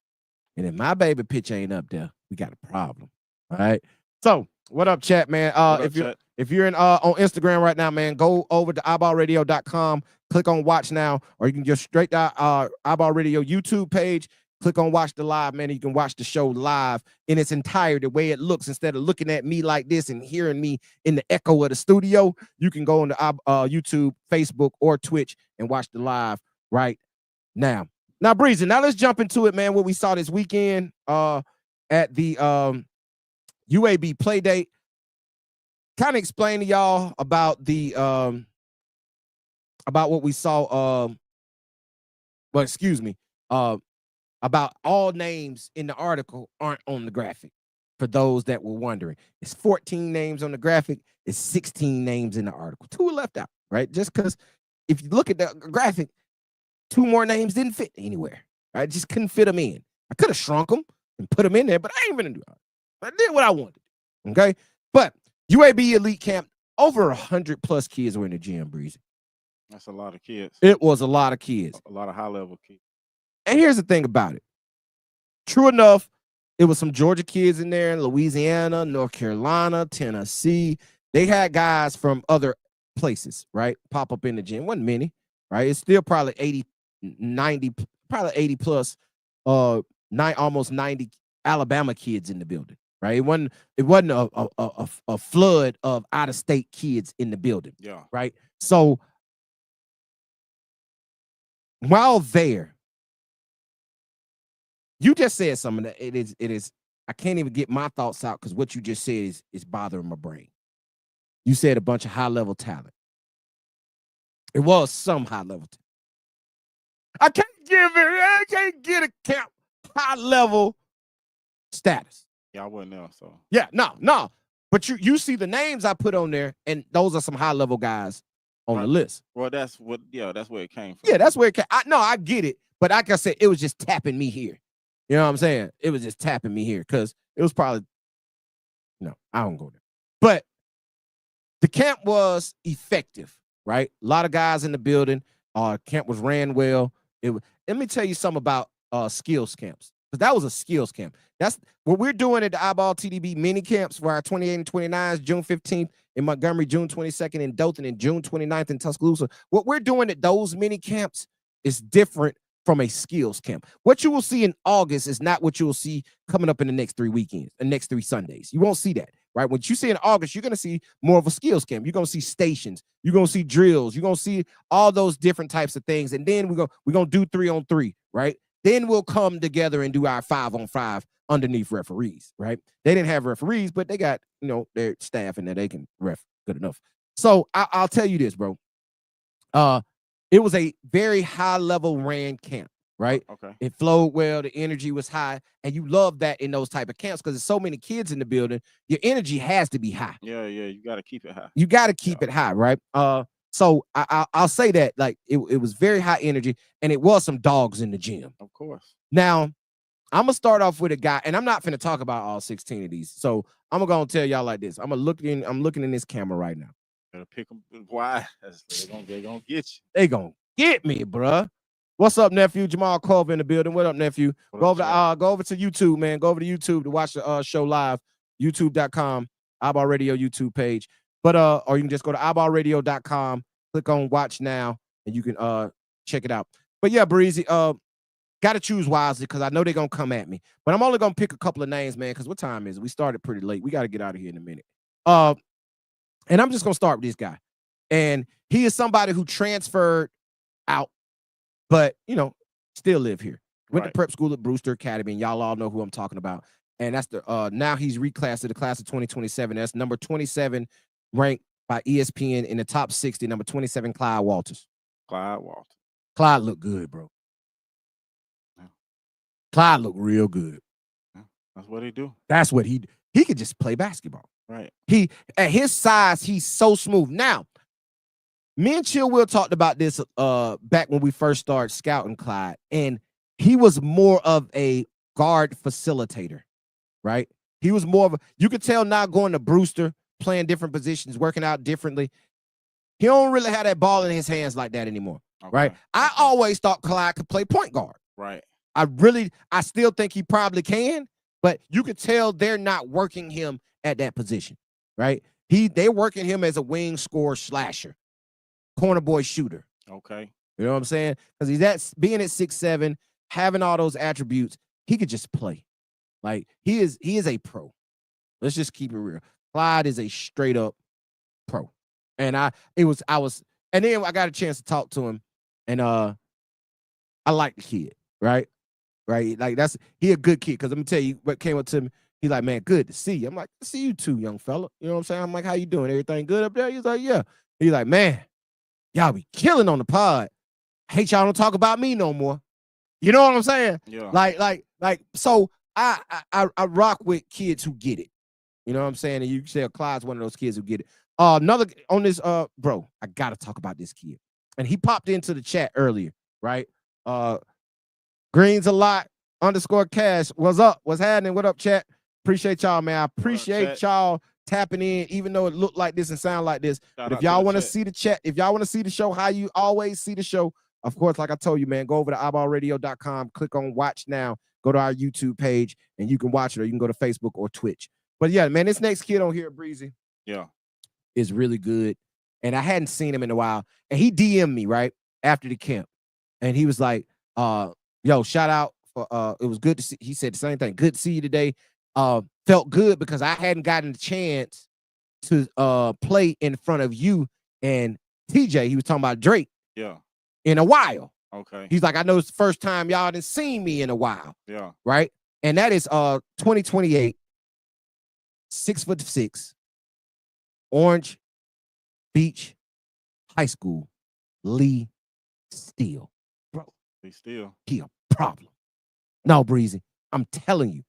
A: And if my baby pitch ain't up there, we got a problem. All right. So what up, chat, man? If you're in on Instagram right now, man, go over to iBallRadio.com, click on watch now, or you can just straight to iBall Radio YouTube page, click on watch the live, man. You can watch the show live in its entirety, the way it looks. Instead of looking at me like this and hearing me in the echo of the studio, you can go on to YouTube, Facebook, or Twitch and watch the live right now. Now, Breezy, now let's jump into it, man. What we saw this weekend at the UAB play date. Kind of explain to y'all about the about what we saw. About all names in the article aren't on the graphic. For those that were wondering, it's 14 names on the graphic. It's 16 names in the article. 2 are left out, right? Just because if you look at the graphic, 2 more names didn't fit anywhere. I just couldn't fit them in. I could have shrunk them and put them in there, but I ain't gonna do it. I did what I wanted. Okay, but UAB Elite Camp, over 100+ kids were in the gym, Breezy.
B: That's a lot of kids.
A: It was a lot of kids.
B: A lot of high-level kids.
A: And here's the thing about it. True enough, it was some Georgia kids in there, Louisiana, North Carolina, Tennessee. They had guys from other places, right, pop up in the gym. Wasn't many, right? It's still probably 80, 90, probably 80 plus, almost 90 Alabama kids in the building, right? It wasn't a flood of out-of-state kids in the building,
B: yeah,
A: right? So while there, you just said something that it is. I can't even get my thoughts out because what you just said is bothering my brain. You said a bunch of high-level talent. It was some high-level talent. I can't get a camp high-level status.
B: Yeah, I wasn't there, so.
A: Yeah, no. But you see the names I put on there, and those are some high-level guys on the list.
B: Well, that's where it came from.
A: Yeah, that's where it came. I get it. But like I said, it was just tapping me here. You know what I'm saying? It was just tapping me here because it was probably, no, I don't go there. But the camp was effective, right? A lot of guys in the building. Camp was ran well. Let me tell you something about skills camps. Because that was a skills camp. That's what we're doing at the iBall TDB mini camps for our 28 and 29s, June 15th in Montgomery, June 22nd in Dothan, and June 29th in Tuscaloosa. What we're doing at those mini camps is different from a skills camp. What you will see in August is not what you will see coming up in the next 3 weekends, the next 3 Sundays. You won't see that, right? What you see in August, you're going to see more of a skills camp. You're going to see stations. You're going to see drills. You're going to see all those different types of things. And then we're going to do 3-on-3, right? Then we'll come together and do our 5-on-5 underneath referees, right? They didn't have referees, but they got, their staff and that they can ref good enough. So I'll tell you this, bro. It was a very high-level ran camp, right?
B: Okay.
A: It flowed well. The energy was high. And you love that in those type of camps because there's so many kids in the building. Your energy has to be high.
B: Yeah. You got to keep it high.
A: You got to keep it high, right? So I'll say that, like, it was very high energy, and it was some dogs in the gym.
B: Of course.
A: Now, I'm going to start off with a guy, and I'm not going to talk about all 16 of these. So I'm going to tell y'all like this. I'm looking in this camera right now.
B: Gotta pick them. Why? They're gonna get you.
A: They gonna get me, bruh. What's up, nephew? Jamal Culver in the building. What up, nephew? Go over to YouTube, man. Go over to YouTube to watch the show live. YouTube.com, iBall Radio YouTube page. But or you can just go to iBallRadio.com, click on Watch Now, and you can check it out. But yeah, Breezy, gotta choose wisely because I know they're gonna come at me. But I'm only gonna pick a couple of names, man, because what time is it? We started pretty late. We gotta get out of here in a minute. And I'm just going to start with this guy. And he is somebody who transferred out, but, still live here. Went to prep school at Brewster Academy, and y'all all know who I'm talking about. And that's now he's reclassed to the class of 2027. That's number 27 ranked by ESPN in the top 60, number 27, Clyde Walters. Clyde looked good, bro. Yeah. Clyde looked real good.
B: Yeah. That's what he do.
A: That's what he do. He could just play basketball.
B: Right.
A: He, at his size, he's so smooth. Now, me and Chill Will talked about this back when we first started scouting Clyde, and he was more of a guard facilitator, right? He was more of a, you could tell now going to Brewster, playing different positions, working out differently. He don't really have that ball in his hands like that anymore, right? I always thought Clyde could play point guard.
B: Right.
A: I still think he probably can, but you could tell they're not working him at that position, right? They're working him as a wing scorer slasher, corner boy shooter.
B: Okay.
A: You know what I'm saying? Because being at 6'7", having all those attributes, he could just play. Like he is a pro. Let's just keep it real. Clyde is a straight up pro. And and then I got a chance to talk to him, and I like the kid, right? Right. Like he a good kid. Cause let me tell you what came up to me. He's like, man, good to see you. I'm like, see you too, young fella. You know what I'm saying? I'm like, how you doing? Everything good up there? He's like, yeah. He's like, man, y'all be killing on the pod. I hate y'all don't talk about me no more. You know what I'm saying?
B: Yeah.
A: Like, so I rock with kids who get it. You know what I'm saying? And you say Clyde's one of those kids who get it. Another on this, bro, I gotta talk about this kid. And he popped into the chat earlier, right? Greens a lot _cash. What's up? What's happening? What up, chat? Appreciate y'all, man. I appreciate y'all tapping in, even though it looked like this and sound like this. But if y'all want to see the chat, if y'all want to see the show, how you always see the show, of course, like I told you, man, go over to iBallRadio.com, click on Watch Now, go to our YouTube page, and you can watch it, or you can go to Facebook or Twitch. But yeah, man, this next kid on here, Breezy, is really good. And I hadn't seen him in a while. And he DM'd me, right, after the camp. And he was like, yo, shout out for it was good to see. He said the same thing. Good to see you today. Felt good because I hadn't gotten a chance to play in front of you and TJ. He was talking about Drake.
B: Yeah.
A: In a while.
B: Okay.
A: He's like, I know it's the first time y'all didn't seen me in a while.
B: Yeah.
A: Right? And that is 2028, 6'6", Orange Beach High School, Lee Steele. Bro.
B: Lee Steele.
A: He a problem. No, Breezy. I'm telling you,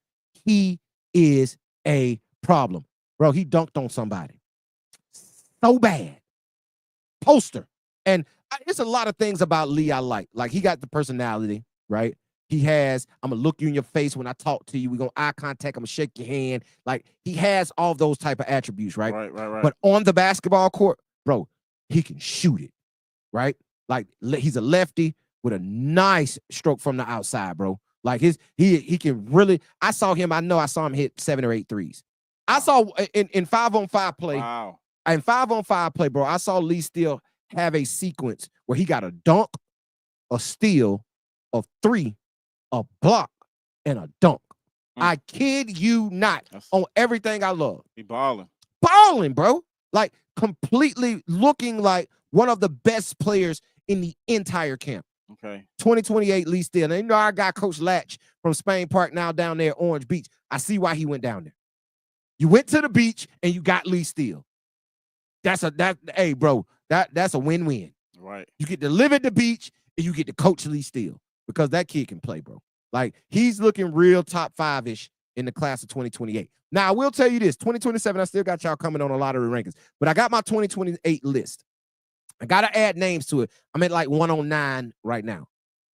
A: he is a problem. Bro, he dunked on somebody. So bad. Poster. And it's a lot of things about Lee I like. Like, he got the personality, right? He has, I'm going to look you in your face when I talk to you. We're going to eye contact. I'm going to shake your hand. Like, he has all those type of attributes, right?
B: Right.
A: But on the basketball court, bro, he can shoot it, right? Like, he's a lefty with a nice stroke from the outside, bro. Like, he can really, I saw him hit 7 or 8 threes. I saw in 5-on-5 play.
B: Wow.
A: In 5-on-5 play, bro, I saw Lee Steele have a sequence where he got a dunk, a steal, a 3, a block, and a dunk. I kid you not. On everything I love.
B: He balling.
A: Balling, bro. Like, completely looking like one of the best players in the entire camp.
B: Okay.
A: 2028 Lee Steele. And you know our guy, Coach Latch from Spain Park, now down there at Orange Beach. I see why he went down there. You went to the beach and you got Lee Steele. Hey, bro, that's a win-win.
B: Right.
A: You get to live at the beach and you get to coach Lee Steele because that kid can play, bro. Like, he's looking real top 5-ish in the class of 2028. Now, I will tell you this, 2027, I still got y'all coming on a lottery rankings, but I got my 2028 list. I got to add names to it. I'm at like 109 right now.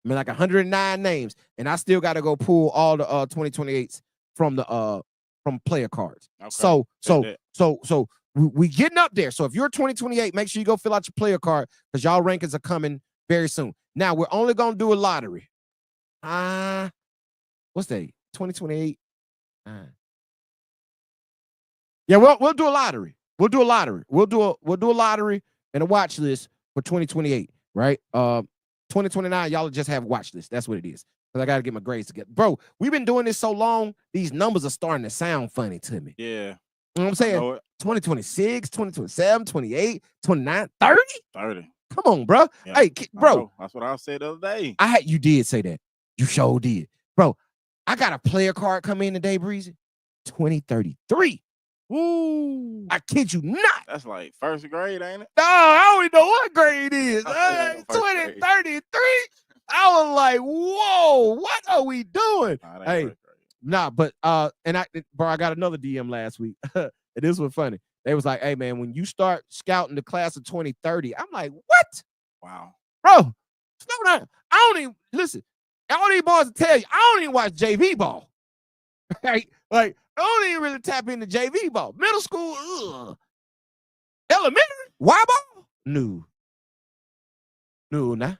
A: I'm at like 109 names, and I still got to go pull all the 2028s from player cards. Okay. So we getting up there. So if you're 2028, make sure you go fill out your player card because y'all rankings are coming very soon. Now, we're only going to do a lottery. What's that? 2028? Yeah, we'll do a lottery. We'll do a lottery. We'll do a lottery and a watch list for 2028, right? 2029, y'all just have a watch list. That's what it is. Because I got to get my grades together. Bro, we've been doing this so long, these numbers are starting to sound funny to me.
B: Yeah.
A: You know what I'm saying? 2026, 2027, 28, 29, 30?
B: 30.
A: Come on, bro.
B: Yeah.
A: Hey, bro.
B: That's what I said the other day.
A: You did say that. You sure did. Bro, I got a player card come in today, Breezy. 2033. Woo. I kid you not.
B: That's like first grade, ain't it?
A: No, I don't even know what grade it is. 2033. I was like, whoa, what are we doing? Hey, but I got another DM last week. And this was funny. They was like, hey, man, when you start scouting the class of 2030, I'm like, what?
B: Wow.
A: Bro, slow down. I don't even boys to tell you, I don't even watch JV ball. Right? Like, I don't even really tap into JV ball. Middle school, ugh. Elementary, Y ball? No, nah.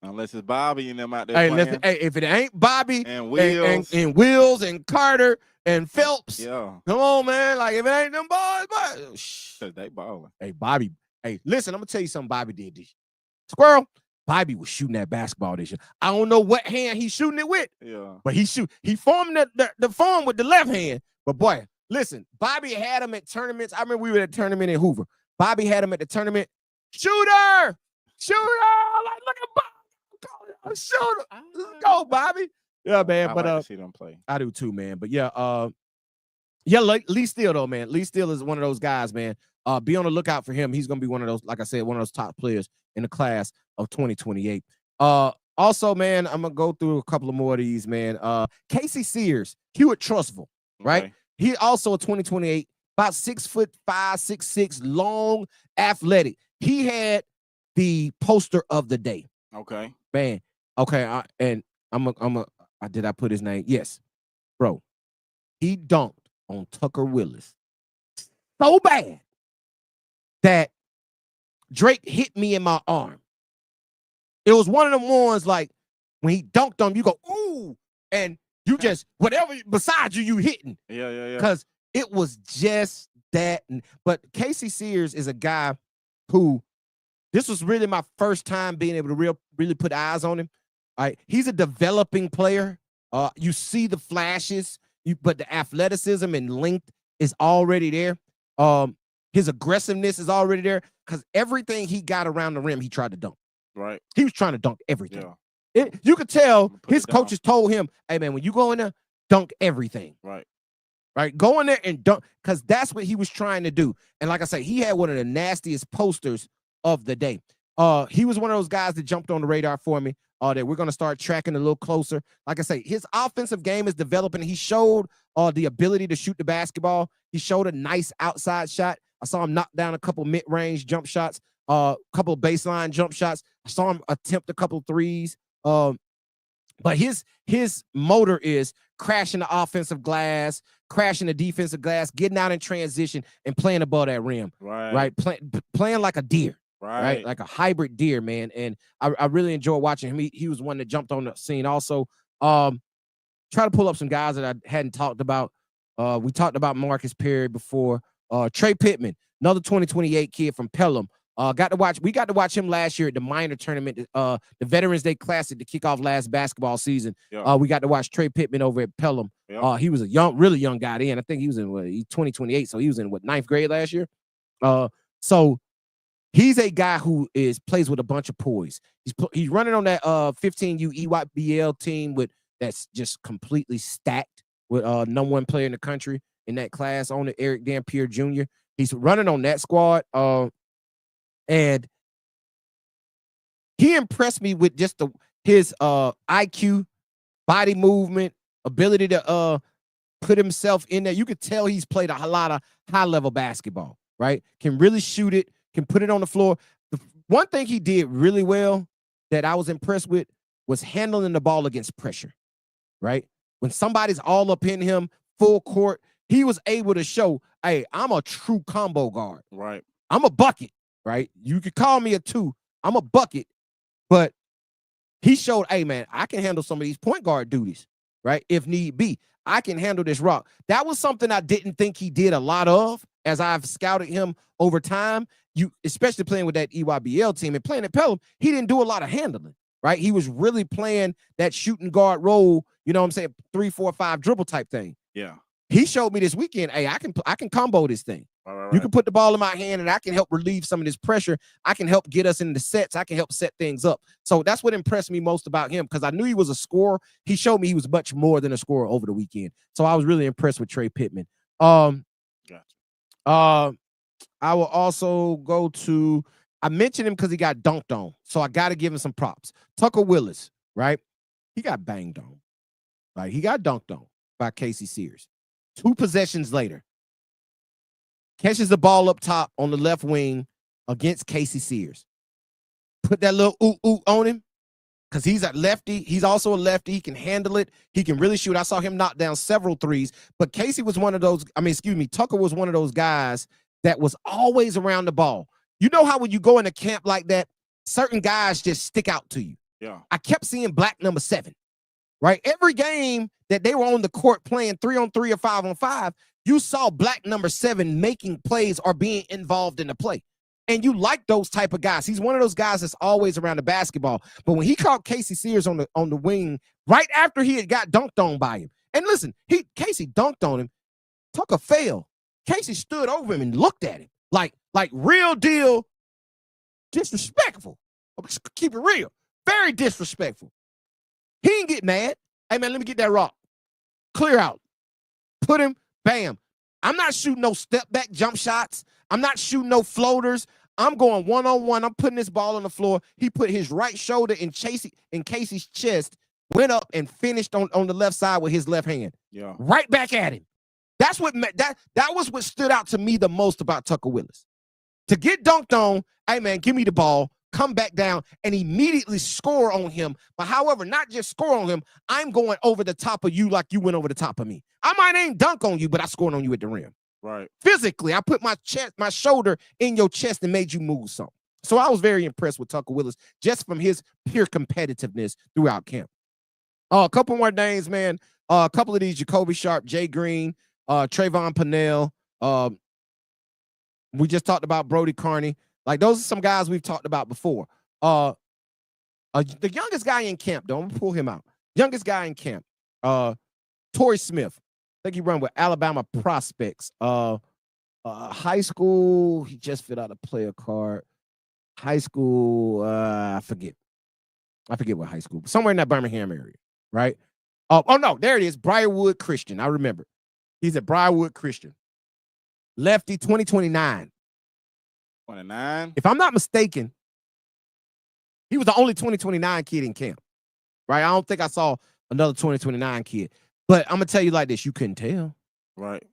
B: Unless it's Bobby and them out there playing.
A: If it ain't Bobby
B: and Wills
A: and Wills and Carter and Phelps,
B: yeah,
A: come on, man. Like, if it ain't them boys,
B: shh, they balling.
A: Hey, Bobby. Hey, listen, I'm gonna tell you something Bobby did this year. Squirrel, Bobby was shooting that basketball this year. I don't know what hand he's shooting it with.
B: Yeah.
A: But he formed the form with the left hand. But boy, listen, Bobby had him at tournaments. I remember we were at a tournament in Hoover. Bobby had him at the tournament. Shooter! Like, look at Bobby. Shooter. Let's go, Bobby. Yeah, man.
B: I
A: but
B: like to see them play.
A: I do too, man. But yeah, Lee Steele, though, man. Lee Steele is one of those guys, man. Be on the lookout for him. He's gonna be one of those, like I said, one of those top players in the class of 2028. Also, man, I'm gonna go through a couple of more of these, man. Casey Sears, Hewitt Trustville, right?
B: Okay.
A: He also a 2028, about 6'5", 6'6", long, athletic. He had the poster of the day.
B: Okay.
A: Man. Okay. Did I put his name? Yes. Bro. He dunked on Tucker Willis so bad that Drake hit me in my arm. It was one of them ones like when he dunked on him, you go, ooh, and you just, whatever beside you hitting.
B: Yeah.
A: Because it was just that. But Casey Sears is a guy who, this was really my first time being able to really put eyes on him. All right. He's a developing player. You see the flashes, but the athleticism and length is already there. His aggressiveness is already there because everything he got around the rim, he tried to dunk.
B: Right.
A: He was trying to dunk everything.
B: Yeah.
A: You could tell his coaches told him, hey, man, when you go in there, dunk everything.
B: Right.
A: Right? Go in there and dunk, because that's what he was trying to do. And like I said, he had one of the nastiest posters of the day. He was one of those guys that jumped on the radar for me, that we're going to start tracking a little closer. Like I say, his offensive game is developing. He showed the ability to shoot the basketball. He showed a nice outside shot. I saw him knock down a couple mid-range jump shots, a couple baseline jump shots. I saw him attempt a couple threes. But his motor is crashing the offensive glass, crashing the defensive glass, getting out in transition, and playing above that rim. Right? Playing like a deer. Right? Like a hybrid deer, man. And I really enjoy watching him. He was one that jumped on the scene. Also, try to pull up some guys that I hadn't talked about. We talked about Marcus Perry before. Trey Pittman, another 2028 kid from Pelham. We got to watch him last year at the minor tournament, the Veterans Day Classic to kick off last basketball season.
B: Yeah.
A: We got to watch Trey Pittman over at Pelham.
B: Yeah.
A: He was a really young guy then. I think he was in 2028, so he was in 9th grade last year. So he's a guy who plays with a bunch of poise. He's running on that 15U EYBL team that's just completely stacked with number 1 player in the country in that class, on it, Eric Dampier Jr. He's running on that squad. And he impressed me with just his IQ, body movement, ability to put himself in there. You could tell he's played a lot of high-level basketball, right? Can really shoot it, can put it on the floor. The one thing he did really well that I was impressed with was handling the ball against pressure, right? When somebody's all up in him, full court, he was able to show, hey, I'm a true combo guard.
B: Right.
A: I'm a bucket, right? You could call me a 2. I'm a bucket. But he showed, hey, man, I can handle some of these point guard duties, right? If need be. I can handle this rock. That was something I didn't think he did a lot of as I've scouted him over time. Especially playing with that EYBL team and playing at Pelham, he didn't do a lot of handling, right? He was really playing that shooting guard role, you know what I'm saying, 3, 4, 5 dribble type thing.
B: Yeah.
A: He showed me this weekend, hey, I can combo this thing.
B: Right.
A: You can put the ball in my hand and I can help relieve some of this pressure. I can help get us into sets. I can help set things up. So that's what impressed me most about him, because I knew he was a scorer. He showed me he was much more than a scorer over the weekend. So I was really impressed with Trey Pittman.
B: Gotcha.
A: I will also go to, I mentioned him because he got dunked on. So I got to give him some props. Tucker Willis, right? He got banged on. Right? He got dunked on by Casey Sears. 2 possessions later, catches the ball up top on the left wing against Casey Sears. Put that little ooh on him, because he's a lefty. He's also a lefty. He can handle it. He can really shoot. I saw him knock down several threes, but Casey was one of those, Tucker was one of those guys that was always around the ball. You know how when you go in a camp like that, certain guys just stick out to you.
B: Yeah.
A: I kept seeing black number 7. Right? Every game that they were on the court playing 3-on-3 or 5-on-5, you saw black number 7 making plays or being involved in the play. And you like those type of guys. He's one of those guys that's always around the basketball. But when he caught Casey Sears on the wing, right after he had got dunked on by him, and listen, Casey dunked on him, Tucker fell. Casey stood over him and looked at him like real deal disrespectful. Let's keep it real. Very disrespectful. He didn't get mad. Hey, man, let me get that rock. Clear out. Put him, bam. I'm not shooting no step-back jump shots. I'm not shooting no floaters. I'm going one-on-one. I'm putting this ball on the floor. He put his right shoulder in Casey's chest, went up and finished on the left side with his left hand.
B: Yeah.
A: Right back at him. That's what that was what stood out to me the most about Tucker Willis. To get dunked on, hey, man, give me the ball. Come back down and immediately score on him. But however, not just score on him, I'm going over the top of you like you went over the top of me. I might ain't dunk on you, but I scored on you at the rim.
B: Right.
A: Physically, I put my shoulder in your chest and made you move something. So I was very impressed with Tucker Willis just from his pure competitiveness throughout camp. A couple more names, man. A couple of these: Jacoby Sharp, Jay Green, Trayvon Pennell. We just talked about Brody Carney. Like, those are some guys we've talked about before. The youngest guy in camp, though, I'm gonna pull him out. Youngest guy in camp, Torrey Smith. I think he run with Alabama Prospects. High school, he just filled out a player card. high school. I forget what high school. Somewhere in that Birmingham area, right? Oh no, there it is. Briarwood Christian. I remember. He's at Briarwood Christian. Lefty, 2029.
B: 29.
A: If I'm not mistaken, he was the only 2029 kid in camp, right? I don't think I saw another 2029 kid. But I'm gonna tell you like this: you couldn't tell,
B: right?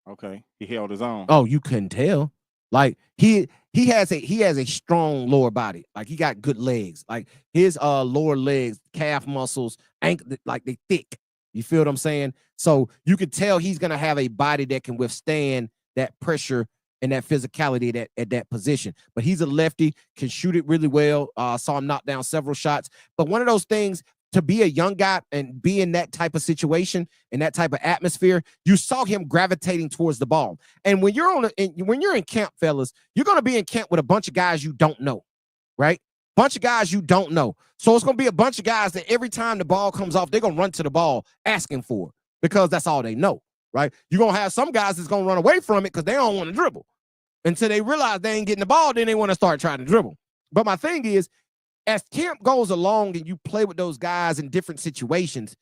B: Okay, he held his own.
A: Oh, you couldn't tell. Like he has a strong lower body. Like he got good legs. Like his lower legs, calf muscles, ankle, like they thick. You feel what I'm saying? So you could tell he's gonna have a body that can withstand that pressure and that physicality at that position. But he's a lefty, can shoot it really well. Saw him knock down several shots. But one of those things, to be a young guy and be in that type of situation, in that type of atmosphere, you saw him gravitating towards the ball. And when you're when you're in camp, fellas, you're going to be in camp with a bunch of guys you don't know, right? Bunch of guys you don't know. So it's going to be a bunch of guys that every time the ball comes off, they're going to run to the ball asking for it because that's all they know, right? You're going to have some guys that's going to run away from it because they don't want to dribble. Until they realize they ain't getting the ball, then they want to start trying to dribble. But my thing is, as camp goes along and you play with those guys in different situations,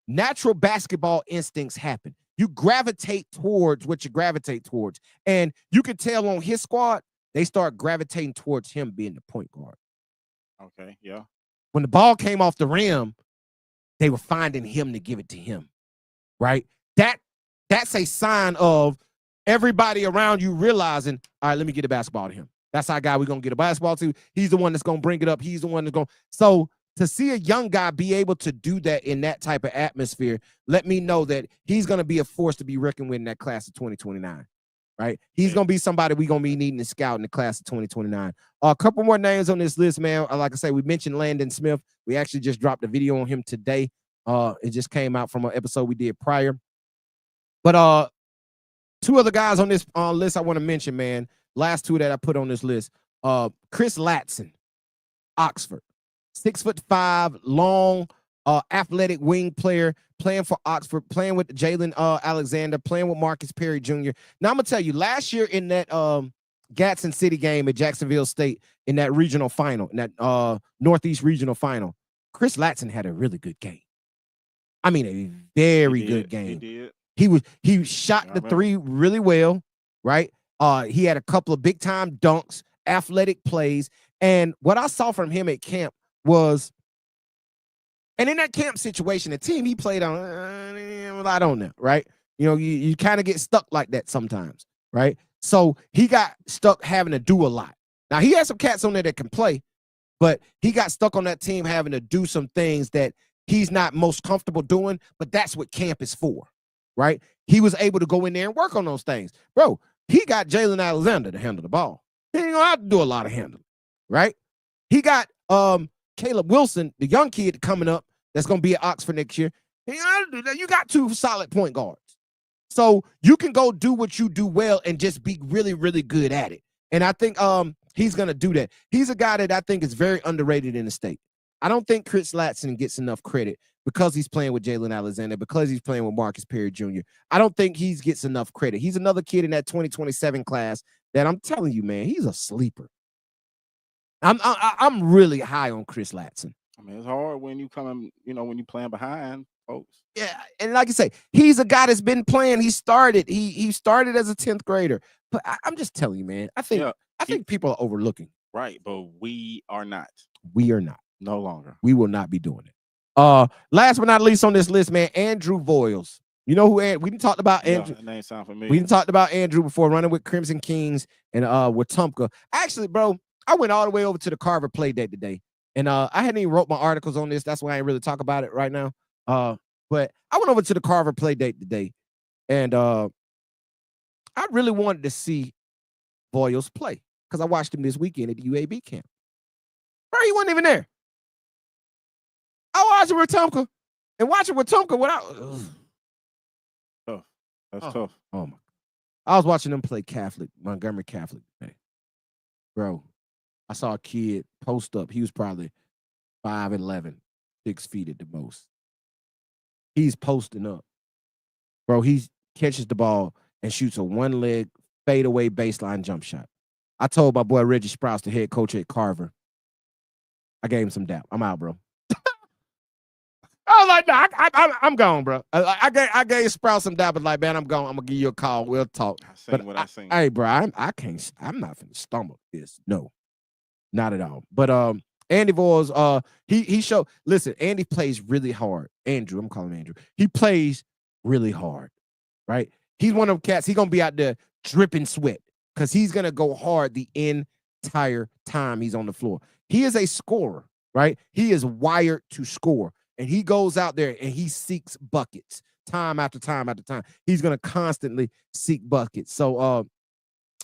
A: natural basketball instincts happen. You gravitate towards what you gravitate towards. And you can tell on his squad, they start gravitating towards him being the point guard.
B: Okay, yeah.
A: When the ball came off the rim, they were finding him to give it to him, right? That's a sign of everybody around you realizing, all right, let me get a basketball to him. That's our guy we're going to get a basketball to. He's the one that's going to bring it up. He's the one that's going to. So to see a young guy be able to do that in that type of atmosphere, let me know that he's going to be a force to be reckoned with in that class of 2029, right? He's going to be somebody we're going to be needing to scout in the class of 2029. A couple more names on this list, man. Like I say, we mentioned Landon Smith. We actually just dropped a video on him today. It just came out from an episode we did prior. But two other guys on this list I want to mention, man. Last two that I put on this list. Chris Latson, Oxford. 6'5", long, athletic wing player, playing for Oxford, playing with Jalen Alexander, playing with Marcus Perry Jr. Now I'm gonna tell you, last year in that Gadsden City game at Jacksonville State, in that regional final, in that Northeast regional final, Chris Latson had a really good game. I mean, a very good game.
B: He did.
A: He shot the three really well, right? He had a couple of big time dunks, athletic plays, and what I saw from him at camp was, and in that camp situation, the team he played on, I don't know, right? You know, you kind of get stuck like that sometimes, right? So he got stuck having to do a lot. Now he has some cats on there that can play, but he got stuck on that team having to do some things that he's not most comfortable doing, but that's what camp is for, right? He was able to go in there and work on those things. Bro, he got Jalen Alexander to handle the ball. He ain't gonna have to do a lot of handling, right? He got Caleb Wilson, the young kid coming up that's gonna be at Oxford next year. You got two solid point guards. So you can go do what you do well and just be really, really good at it. And I think he's gonna do that. He's a guy that I think is very underrated in the state. I don't think Chris Latson gets enough credit because he's playing with Jalen Alexander, because he's playing with Marcus Perry Jr. I don't think he gets enough credit. He's another kid in that 2027 class that I'm telling you, man, he's a sleeper. I'm really high on Chris Latson.
B: I mean, it's hard when you coming, when you playing behind folks.
A: Yeah, and like you say, he's a guy that's been playing. He started as a 10th grader. But I'm just telling you, man, I think people are overlooking.
B: Right, but we are not.
A: We are not.
B: No longer.
A: We will not be doing it. Last but not least on this list, man, Andrew Voiles. You know who we didn't talk about Andrew.
B: That name sound familiar.
A: We didn't talk about Andrew before, running with Crimson Kings and with Wetumpka. Actually, bro, I went all the way over to the Carver play date today. And I hadn't even wrote my articles on this. That's why I ain't really talk about it right now. But I went over to the Carver play date today. And I really wanted to see Voiles play because I watched him this weekend at the UAB camp. Bro, he wasn't even there. I watched Wetumpka and watching Wetumpka without.
B: Tough. That's tough.
A: Oh my! I was watching them play Montgomery Catholic today, bro. I saw a kid post up. He was probably 5'11", 6 feet at the most. He's posting up, bro. He catches the ball and shoots a one-leg fadeaway baseline jump shot. I told my boy Reggie Sprouse, the head coach at Carver, I gave him some dap. I'm out, bro. I was like, no, I'm gone, bro. I gave Sprouse some dap, but like, man, I'm gone. I'm gonna give you a call. We'll talk.
B: I seen what I seen.
A: Hey, bro, I'm not finna stomach this. No, not at all. But Andy Voyles, he showed. Listen, Andy plays really hard. Andrew, I'm calling him Andrew. He plays really hard, right? He's one of them cats. He's gonna be out there dripping sweat because he's gonna go hard the entire time he's on the floor. He is a scorer, right? He is wired to score, and he goes out there and he seeks buckets time after time after time. He's gonna constantly seek buckets. So,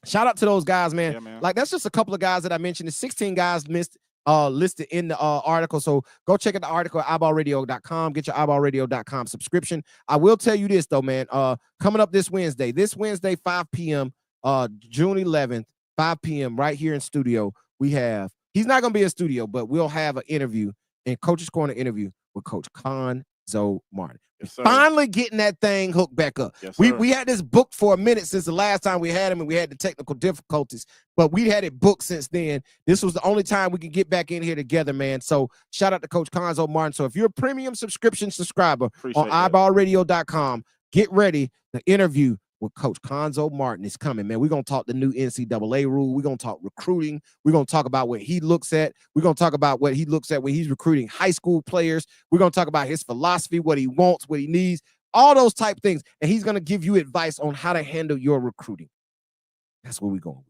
A: shout out to those guys, man.
B: Yeah, man.
A: Like that's just a couple of guys that I mentioned. There's 16 guys listed in the article. So go check out the article at iBallRadio.com. Get your iBallRadio.com subscription. I will tell you this though, man. Coming up this Wednesday, 5 p.m., June 11th, 5 p.m. right here in studio. He's not gonna be in studio, but we'll have an interview in Coach's Corner interview with Coach Conzo Martin.
B: Yes,
A: finally getting that thing hooked back up.
B: Yes,
A: we had this booked for a minute since the last time we had him, and we had the technical difficulties, but we had it booked since then. This was the only time we could get back in here together, man. So shout out to Coach Conzo Martin. So if you're a premium subscription subscriber on iBallRadio.com, get ready. The interview with Coach Conzo Martin is coming, man. We're going to talk the new NCAA rule. We're going to talk recruiting. We're going to talk about what he looks at. We're going to talk about what he looks at when he's recruiting high school players. We're going to talk about his philosophy, what he wants, what he needs, all those type things. And he's going to give you advice on how to handle your recruiting. That's where we're going.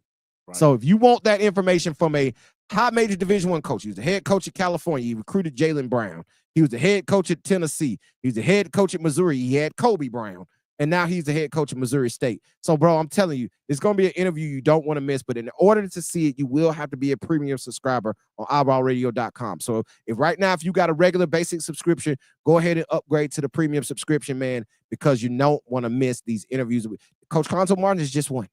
A: Right. So if you want that information from a high major Division I coach, he was the head coach at California. He recruited Jaylen Brown. He was the head coach at Tennessee. He was the head coach at Missouri. He had Kobe Brown. And now he's the head coach of Missouri State. So, bro, I'm telling you, it's going to be an interview you don't want to miss. But in order to see it, you will have to be a premium subscriber on iBallRadio.com. So if you got a regular basic subscription, go ahead and upgrade to the premium subscription, man, because you don't want to miss these interviews. Coach Conzo Martin is just one.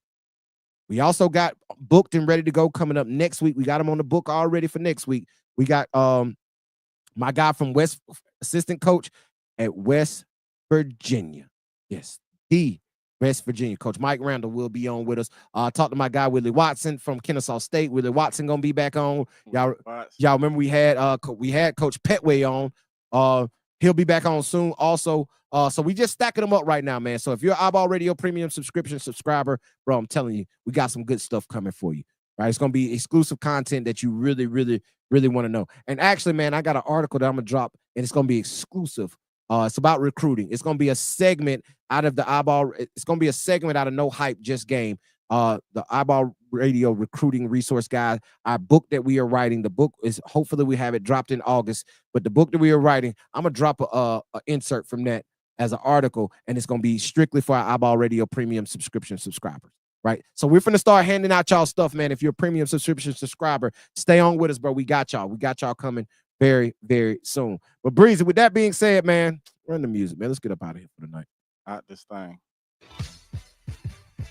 A: We also got booked and ready to go coming up next week. We got him on the book already for next week. We got my guy from West, assistant coach at West Virginia. Yes, the West Virginia coach Mike Randall will be on with us. Talk to my guy Willie Watson from Kennesaw State. Willie Watson gonna be back on. Y'all remember we had Coach Petway on. He'll be back on soon. Also, so we just stacking them up right now, man. So if you're an iBall Radio premium subscription subscriber, bro, I'm telling you, we got some good stuff coming for you. Right, it's gonna be exclusive content that you really, really, really want to know. And actually, man, I got an article that I'm gonna drop, and it's gonna be exclusive. It's about recruiting. It's going to be a segment out of the iBall. It's going to be a segment out of No Hype Just Game. The iBall Radio recruiting resource guide. Our book that we are writing. The book is hopefully we have it dropped in August. But the book that we are writing, I'm gonna drop a insert from that as an article, and it's gonna be strictly for our iBall Radio premium subscription subscribers. Right. So we're finna start handing out y'all stuff, man. If you're a premium subscription subscriber, stay on with us, bro. We got y'all. We got y'all coming very, very soon. But Breezy, with that being said, man, run the music, man. Let's get up out of here for the night.
B: Out this thing.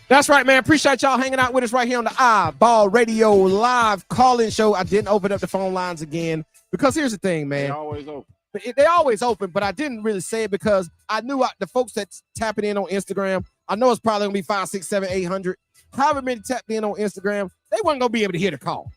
A: That's right, man. Appreciate y'all hanging out with us right here on the iBall Radio live call-in show. I didn't open up the phone lines again because here's the thing, man.
B: They're always open.
A: They always open, but I didn't really say it because I knew the folks that's tapping in on Instagram, I know it's probably going to be 5, 6, 7, 800. However many tapped in on Instagram, they weren't going to be able to hear the call.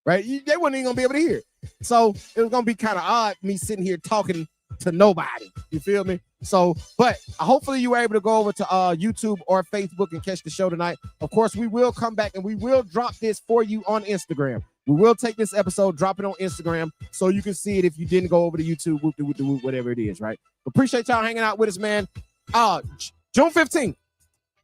A: Right? They weren't even going to be able to hear it. So it was going to be kind of odd me sitting here talking to nobody. You feel me? So, but hopefully you were able to go over to YouTube or Facebook and catch the show tonight. Of course, we will come back and we will drop this for you on Instagram. We will take this episode, drop it on Instagram so you can see it if you didn't go over to YouTube, whatever it is, right? Appreciate y'all hanging out with us, man. June 15th.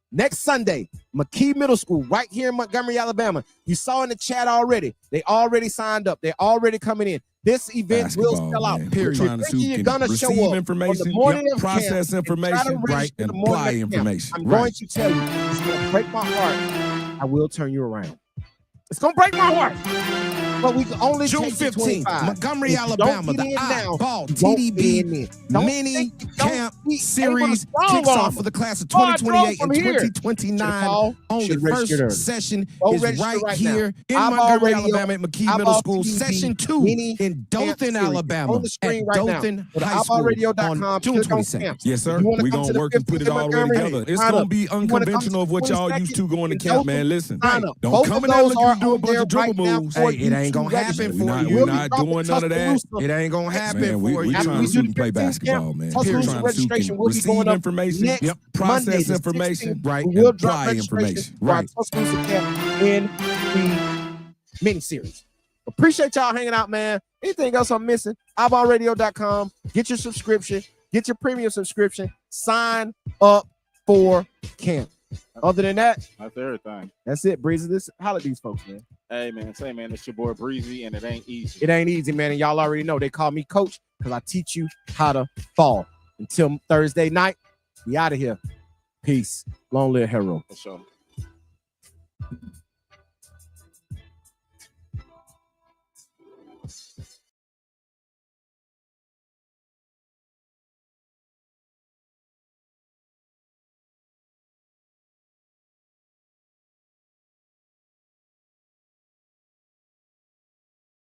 A: Next Sunday, McKee Middle School, right here in Montgomery, Alabama. You saw in the chat already. They already signed up. They're already coming in. This event will sell out, period. You're going to show up
C: information,
A: on the morning of
C: process
A: camp
C: information, right, and apply information.
A: I'm going to tell you, it's going to break my heart. I will turn you around. It's going to break my heart. But we can only
D: June
A: take
D: 15th,
A: 25.
D: Montgomery,
A: If you don't
D: Alabama,
A: get
D: the
A: in now,
D: iBall
A: you won't get
D: TDB
A: in then.
D: mini camp
A: Hey,
D: series
A: put a song
D: kicks
A: on
D: off
A: them.
D: for the class of
A: Oh, I drove
D: 2028
A: from
D: and
A: here.
D: 2029. Only
A: Should've registered early.
D: first session
A: Go
D: is
A: register
D: right
A: now.
D: here in
A: iBall
D: Montgomery,
A: Radio,
D: Alabama at McKee
A: iBall
D: Middle School.
A: TDB
D: Session 2
A: mini
D: in
A: camp
D: Dothan,
A: series.
D: Alabama
A: On the screen
D: at
A: right now.
D: Dothan
A: Go to
D: High School
A: iBallradio.com,
D: on June
A: click on
D: 22nd.
A: camps.
C: Yes, sir.
A: If you wanna
C: We're
A: come
C: going
A: to
C: to
A: the
C: work and
A: 15th
C: put it
A: in
C: all the way
A: Montgomery,
C: together. It's
A: sign
C: going to
A: up.
C: be
A: You wanna come
C: unconventional of
A: to
C: what
A: the
C: y'all
A: 22nd
C: used to going to
A: in
C: camp,
A: Dothan,
C: man. Listen,
A: sign up.
C: don't
A: Both
C: come
A: of
C: in there
A: those
C: looking
A: are
C: to do a
A: on
C: bunch
A: there
C: of dribble
A: right now
C: moves.
A: for
D: Hey, it
A: you
D: ain't
A: to
D: gonna happen
A: register.
C: We
D: for
C: not,
D: you.
C: we
A: We'll be
C: not
A: dropping
C: doing none of that.
A: Tuscaloosa.
D: It ain't gonna happen
C: Man,
D: for
C: we
D: you.
A: After
C: trying
A: we
C: to
A: do
C: shoot
A: the
C: and play
A: 15th camp,
C: basketball, man.
A: Tuscaloosa
C: Trying to shoot
A: registration
C: and
A: will be going
C: receive
A: up
C: information,
A: next
D: Yep.
A: Monday,
C: process
A: the
C: information,
A: 16th.
D: Right.
A: We will
C: and
A: drop
C: apply
A: registration
C: information.
A: for our
C: Right.
A: Tuscaloosa camp in the mini-series. Appreciate y'all hanging out, man. Anything else I'm missing? iBallradio.com. Get your subscription. Get your premium subscription. Sign up for camp. Other than that,
B: That's everything.
A: that's it, Breezy. This holla at these folks, man.
B: Hey, man, say, man, it's your boy Breezy, and it ain't easy.
A: It ain't easy, man. And y'all already know they call me coach because I teach you how to fall. Until Thursday night, we out of here. Peace. Long live Hero.
B: For sure.